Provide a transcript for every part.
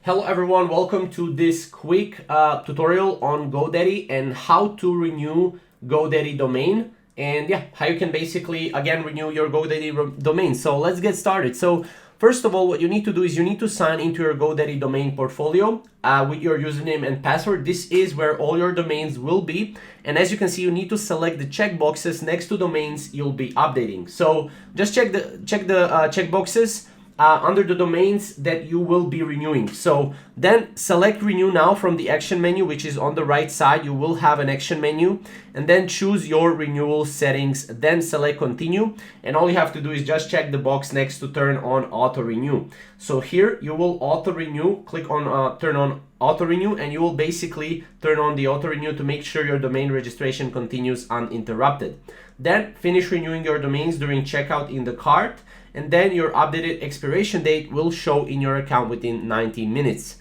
Hello everyone, welcome to this quick tutorial on GoDaddy and how to renew GoDaddy domain, and how you can basically again renew your GoDaddy domain. So let's get started. So first of all, what you need to do is you need to sign into your GoDaddy domain portfolio with your username and password. This is where all your domains will be, and as you can see, you need to select the checkboxes next to domains you'll be updating. So just check the checkboxes under the domains that you will be renewing. So then select renew now from the action menu, which is on the right side. You will have an action menu, and then choose your renewal settings, then select continue, and all you have to do is just check the box next to turn on auto renew. So here you will auto renew, click on turn on auto renew, and you will basically turn on the auto renew to make sure your domain registration continues uninterrupted. Then finish renewing your domains during checkout in the cart, and then your updated expiration date will show in your account within 90 minutes.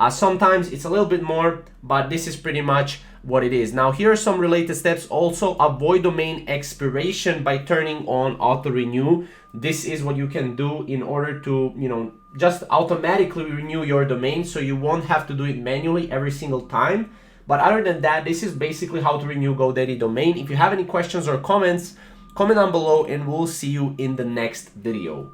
Sometimes it's a little bit more, but this is pretty much what it is. Now here are some related steps. Also, avoid domain expiration by turning on auto renew. This is what you can do in order to just automatically renew your domain, so you won't have to do it manually every single time. But other than that, this is basically how to renew GoDaddy domain. If you have any questions or comments, comment down below, and we'll see you in the next video.